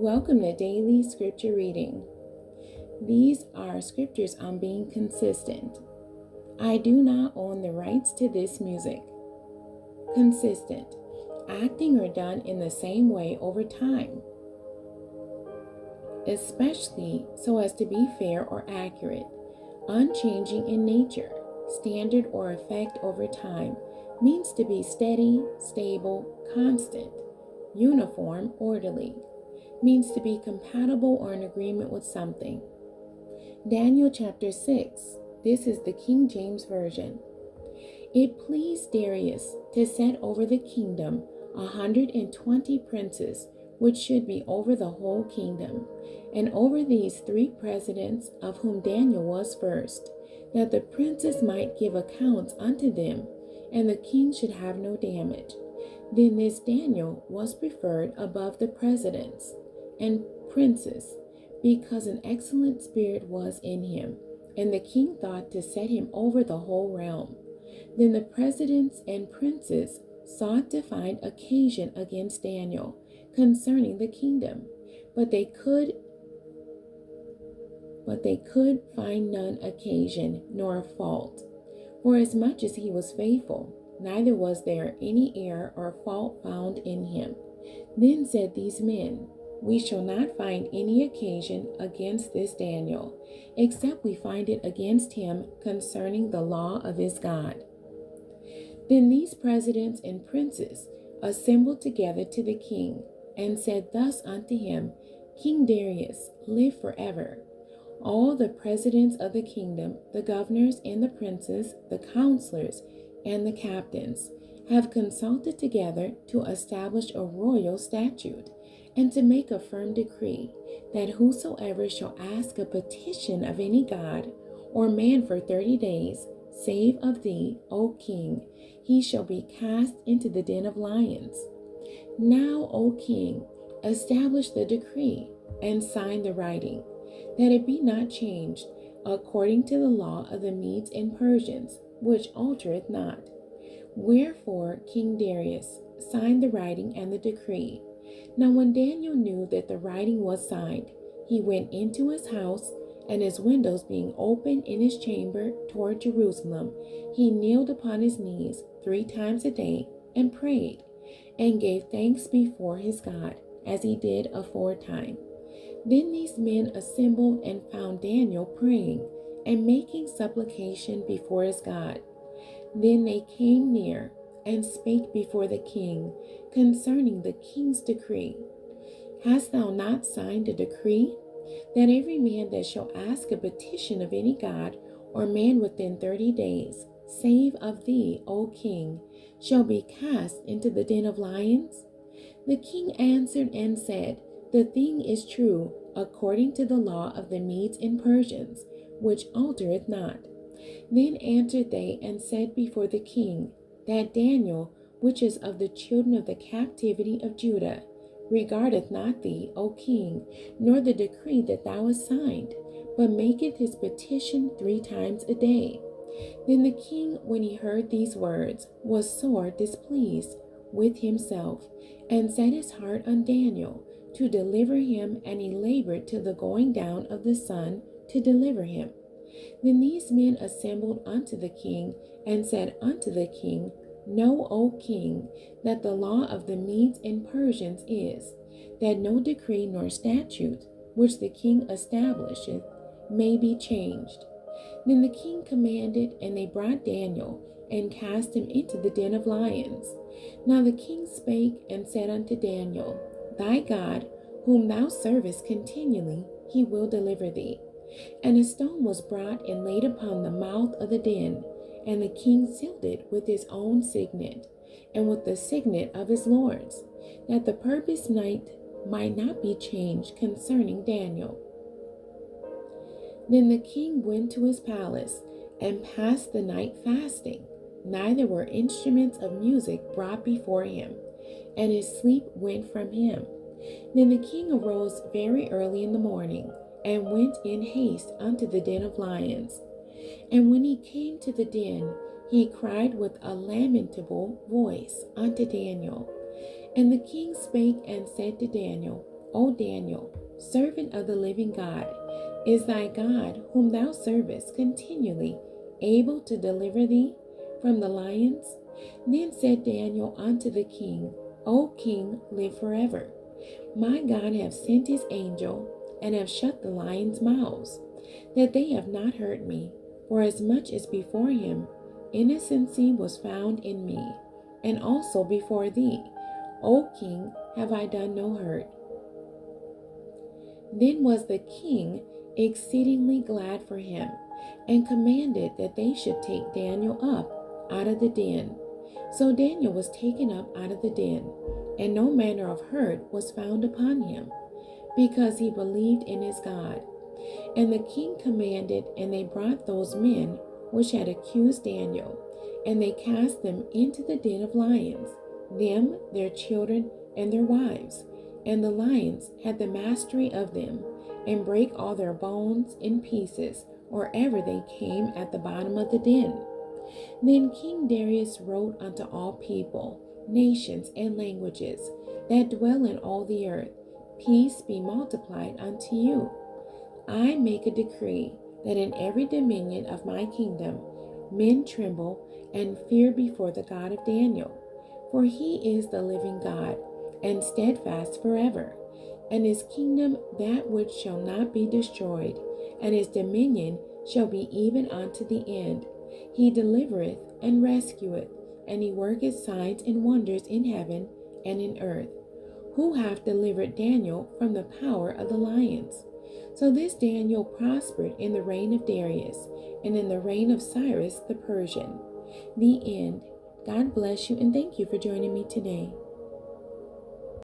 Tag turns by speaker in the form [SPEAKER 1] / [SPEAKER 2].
[SPEAKER 1] Welcome to Daily Scripture Reading. These are scriptures on being consistent. I do not own the rights to this music. Consistent. Acting or done in the same way over time, especially so as to be fair or accurate. Unchanging in nature, standard or effect over time, means to be steady, stable, constant, uniform, orderly. Means to be compatible or in agreement with something. Daniel chapter 6. This is the King James Version. It pleased Darius to set over the kingdom 120 princes, which should be over the whole kingdom, and over these 3 presidents, of whom Daniel was first, that the princes might give accounts unto them, and the king should have no damage. Then this Daniel was preferred above the presidents and princes, because an excellent spirit was in him, and the king thought to set him over the whole realm. Then the presidents and princes sought to find occasion against Daniel concerning the kingdom, but they could find none occasion nor fault, for as much as he was faithful, neither was there any error or fault found in him. Then said these men, We shall not find any occasion against this Daniel, except we find it against him concerning the law of his God. Then these presidents and princes assembled together to the king, and said thus unto him, King Darius, live forever. All the presidents of the kingdom, the governors and the princes, the counselors and the captains, have consulted together to establish a royal statute, and to make a firm decree, that whosoever shall ask a petition of any god or man for 30 days, save of thee, O king, he shall be cast into the den of lions. Now, O king, establish the decree, and sign the writing, that it be not changed, according to the law of the Medes and Persians, which altereth not. Wherefore King Darius signed the writing and the decree. Now when Daniel knew that the writing was signed, he went into his house, and his windows being open in his chamber toward Jerusalem, he kneeled upon his knees 3 times a day, and prayed, and gave thanks before his God, as he did aforetime. Then these men assembled and found Daniel praying and making supplication before his God. Then they came near and spake before the king concerning the king's decree. Hast thou not signed a decree, that every man that shall ask a petition of any god or man within 30 days, save of thee, O king, shall be cast into the den of lions? The king answered and said, The thing is true, according to the law of the Medes and Persians, which altereth not. Then answered they and said before the king, that Daniel, which is of the children of the captivity of Judah, regardeth not thee, O king, nor the decree that thou hast signed, but maketh his petition 3 times a day. Then the king, when he heard these words, was sore displeased with himself, and set his heart on Daniel to deliver him, and he labored till the going down of the sun to deliver him. Then these men assembled unto the king, and said unto the king, Know, O king, that the law of the Medes and Persians is, that no decree nor statute which the king establisheth may be changed. Then the king commanded, and they brought Daniel, and cast him into the den of lions. Now the king spake and said unto Daniel, Thy God, whom thou servest continually, he will deliver thee. And a stone was brought and laid upon the mouth of the den, and the king sealed it with his own signet, and with the signet of his lords, that the purpose might not be changed concerning Daniel. Then the king went to his palace, and passed the night fasting, neither were instruments of music brought before him, and his sleep went from him. Then the king arose very early in the morning, and went in haste unto the den of lions. And when he came to the den, he cried with a lamentable voice unto Daniel. And the king spake and said to Daniel, O Daniel, servant of the living God, is thy God, whom thou servest continually, able to deliver thee from the lions? Then said Daniel unto the king, O king, live forever. My God hath sent his angel, and have shut the lions' mouths, that they have not hurt me. For as much as before him, innocency was found in me, and also before thee, O king, have I done no hurt. Then was the king exceedingly glad for him, and commanded that they should take Daniel up out of the den. So Daniel was taken up out of the den, and no manner of hurt was found upon him, because he believed in his God. And the king commanded, and they brought those men which had accused Daniel, and they cast them into the den of lions, them, their children, and their wives. And the lions had the mastery of them, and brake all their bones in pieces, or ever they came at the bottom of the den. Then King Darius wrote unto all people, nations, and languages that dwell in all the earth, Peace be multiplied unto you. I make a decree that in every dominion of my kingdom men tremble and fear before the God of Daniel, for he is the living God, and steadfast forever, and his kingdom that which shall not be destroyed, and his dominion shall be even unto the end. He delivereth and rescueth, and he worketh signs and wonders in heaven and in earth, who hath delivered Daniel from the power of the lions. So this Daniel prospered in the reign of Darius, and in the reign of Cyrus the Persian. The end. God bless you, and thank you for joining me today.